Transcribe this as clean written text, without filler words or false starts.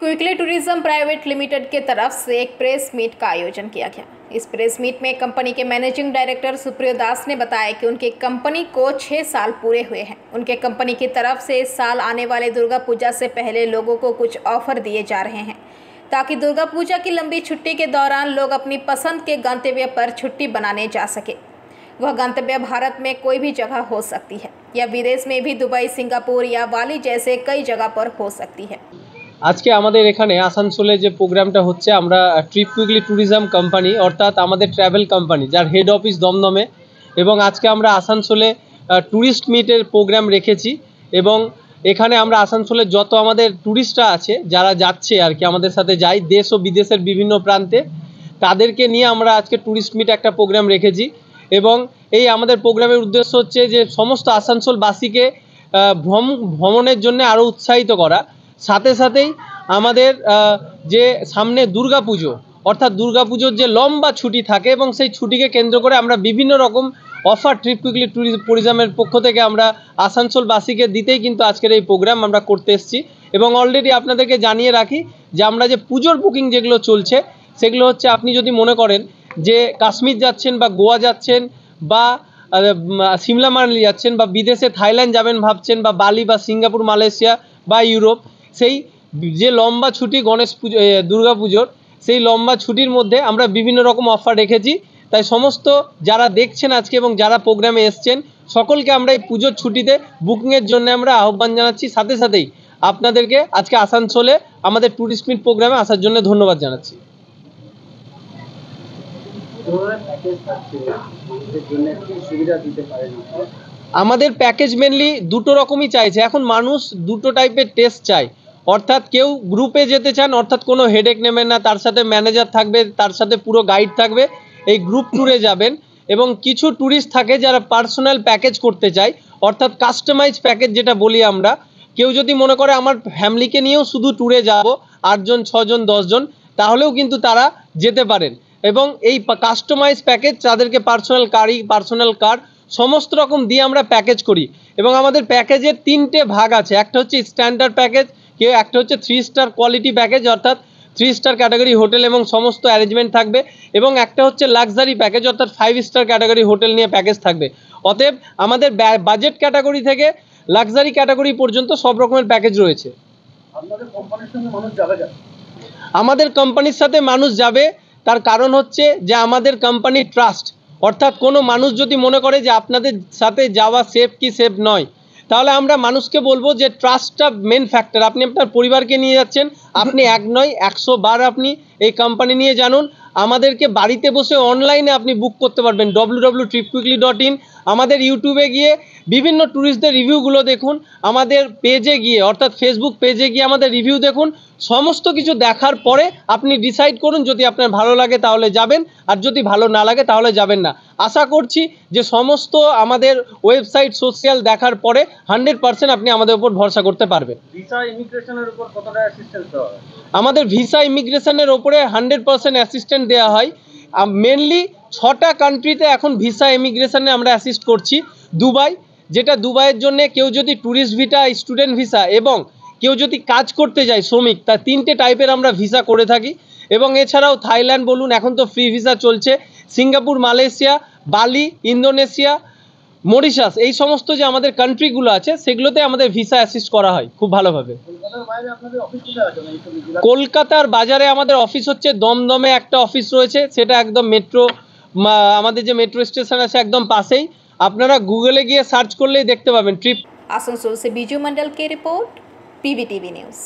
Quickly tourism private limited के तरफ से एक प्रेस मीट का आयोजन किया गया। इस प्रेस मीट में कंपनी के मैनेजिंग डायरेक्टर सुप्रियो दास ने बताया कि उनकी कंपनी को 6 साल पूरे हुए हैं। उनके कंपनी की तरफ से इस साल आने वाले दुर्गा पूजा से पहले लोगों को कुछ ऑफर दिए जा रहे हैं ताकि दुर्गा पूजा की लंबी छुट्टी के दौरान लोग अपनी पसंद के गंतव्य पर छुट्टी बनाने जा सके। वह गंतव्य भारत में कोई भी जगह हो सकती है या विदेश में भी दुबई, सिंगापुर या बाली जैसे कई जगह पर हो सकती है। আজকে আমাদের এখানে আসানসোলে যে প্রোগ্রামটা হচ্ছে, আমরা ট্রিপ কুইকলি ট্যুরিজম কোম্পানি অর্থাৎ আমাদের ট্রাভেল কোম্পানি যার হেড অফিস দমদমে, এবং আজকে আমরা আসানসোলে ট্যুরিস্ট মিটের প্রোগ্রাম রেখেছি। এবং এখানে আমরা আসানসোলের যত আমাদের ট্যুরিস্টরা আছে যারা যাচ্ছে আর কি, আমাদের সাথে যায় দেশ ও বিদেশের বিভিন্ন প্রান্তে, তাদেরকে নিয়ে আমরা আজকে ট্যুরিস্ট মিট একটা প্রোগ্রাম রেখেছি। এবং এই আমাদের প্রোগ্রামের উদ্দেশ্য হচ্ছে যে সমস্ত আসানসোলবাসীকে ভ্রমণের জন্য আরও উৎসাহিত করা। সাথে সাথেই আমাদের যে সামনে দুর্গাপুজো অর্থাৎ দুর্গাপুজোর যে লম্বা ছুটি থাকে এবং সেই ছুটিকে কেন্দ্র করে আমরা বিভিন্ন রকম অফার ট্রিপ কুইকলি ট্যুরিজমের পক্ষ থেকে আমরা আসানসোলবাসীকে দিতেই কিন্তু আজকের এই প্রোগ্রাম আমরা করতে এসেছি। এবং অলরেডি আপনাদেরকে জানিয়ে রাখি যে আমরা যে পুজোর বুকিং যেগুলো চলছে সেগুলো হচ্ছে, আপনি যদি মনে করেন যে কাশ্মীর যাচ্ছেন বা গোয়া যাচ্ছেন বা সিমলা মানালি যাচ্ছেন বা বিদেশে থাইল্যান্ড যাবেন ভাবছেন বা বালি বা সিঙ্গাপুর, মালয়েশিয়া বা ইউরোপ, সেই যে লম্বা ছুটি গণেশ পুজো, দুর্গাপুজোর সেই লম্বা ছুটির মধ্যে আমরা বিভিন্ন রকম অফার রেখেছি। তাই সমস্ত যারা দেখছেন আজকে এবং যারা প্রোগ্রামে এসছেন সকলকে আমরা এই পুজোর ছুটিতে বুকিংয়ের জন্য আমরা আহ্বান জানাচ্ছি। সাথে সাথেই আপনাদেরকে আজকে আসানসোলে আমাদের ট্যুরিস্ট মিট প্রোগ্রামে আসার জন্য ধন্যবাদ জানাচ্ছি। আমাদের প্যাকেজ মেনলি দুটো রকমই চাইছে। এখন মানুষ দুটো টাইপের টেস্ট চায়, অর্থাৎ কেউ গ্রুপে যেতে চান, অর্থাৎ কোনো হেডেক নেবেন না, তার সাথে ম্যানেজার থাকবে, তার সাথে পুরো গাইড থাকবে, এই গ্রুপ ট্যুরে যাবেন। এবং কিছু ট্যুরিস্ট থাকে যারা পার্সোনাল প্যাকেজ করতে চায়, অর্থাৎ কাস্টমাইজ প্যাকেজ যেটা বলি আমরা। কেউ যদি মনে করে আমার ফ্যামিলিকে নিয়েও শুধু ট্যুরে যাব, 8 জন 6 জন 10 জন, তাহলেও কিন্তু তারা যেতে পারেন। এবং এই কাস্টমাইজ প্যাকেজ তাদেরকে পার্সোনাল কার সমস্ত রকম দিয়ে আমরা প্যাকেজ করি। এবং আমাদের প্যাকেজের 3টে ভাগ আছে। একটা হচ্ছে স্ট্যান্ডার্ড প্যাকেজ, একটা হচ্ছে 3 স্টার কোয়ালিটি প্যাকেজ, অর্থাৎ 3 স্টার ক্যাটাগরি হোটেল এবং সমস্ত অ্যারেঞ্জমেন্ট থাকবে। এবং একটা হচ্ছে লাক্সারি প্যাকেজ, অর্থাৎ 5 স্টার ক্যাটাগরি হোটেল নিয়ে প্যাকেজ থাকবে। অতএব আমাদের বাজেট ক্যাটাগরি থেকে লাক্সারি ক্যাটাগরি পর্যন্ত সব রকমের প্যাকেজ রয়েছে। আমাদের কোম্পানির সাথে মানুষ যাবে, তার কারণ হচ্ছে যে আমাদের কোম্পানি ট্রাস্ট, অর্থাৎ কোনো মানুষ যদি মনে করে যে আপনাদের সাথে যাওয়া সেফ কি সেফ নয়, তাহলে আমরা মানুষকে বলবো যে ট্রাস্টটা মেন ফ্যাক্টর। আপনি আপনার পরিবারকে নিয়ে যাচ্ছেন, আপনি 1 নয় 100 বার আপনি এই কোম্পানি নিয়ে জানুন। আমাদেরকে বাড়িতে বসে অনলাইনে আপনি বুক করতে পারবেন www.tripquickly.in। আমাদের ইউটিউবে গিয়ে বিভিন্ন ট্যুরিস্টদের রিভিউগুলো দেখুন, আমাদের পেজে গিয়ে অর্থাৎ ফেসবুক পেজে গিয়ে আমাদের রিভিউ দেখুন। সমস্ত কিছু দেখার পরে আপনি ডিসাইড করুন, যদি আপনার ভালো লাগে তাহলে যাবেন, আর যদি ভালো না লাগে তাহলে যাবেন না। আশা করছি যে সমস্ত আমাদের ওয়েবসাইট সোশ্যাল দেখার পরে 100% আপনি আমাদের উপর ভরসা করতে পারবেন। ভিসা ইমিগ্রেশনের উপর কতটা অ্যাসিস্ট্যান্স দেওয়া হয়? আমাদের ভিসা ইমিগ্রেশনের ওপরে 100% অ্যাসিস্ট্যান্ট দেওয়া হয়। মেনলি 6টা কান্ট্রিতে এখন ভিসা ইমিগ্রেশনে আমরা অ্যাসিস্ট করছি। দুবাই, যেটা দুবাইয়ের জন্য কেউ যদি ট্যুরিস্ট ভিসা, স্টুডেন্ট ভিসা এবং কেউ যদি কাজ করতে যায় শ্রমিক, তার 3টে টাইপের আমরা ভিসা করে থাকি। এবং এছাড়াও থাইল্যান্ড বলুন, এখন তো ফ্রি ভিসা চলছে, সিঙ্গাপুর, মালয়েশিয়া, বালি, ইন্দোনেশিয়া, মরিশাস, এই সমস্ত যে আমাদের কান্ট্রিগুলো আছে সেগুলোতে আমাদের ভিসা অ্যাসিস্ট করা হয় খুব ভালোভাবে। কলকাতার বাজারে আমাদের অফিস হচ্ছে দমদমে একটা অফিস রয়েছে, সেটা একদম মেট্রো, আমাদের যে মেট্রো স্টেশন আছে একদম পাশেই। আপনারা গুগলে গিয়ে সার্চ করলেই দেখতে পাবেন ট্রিপ। आसनसोल से बीजू मंडल की रिपोर्ट, PBTV न्यूज़।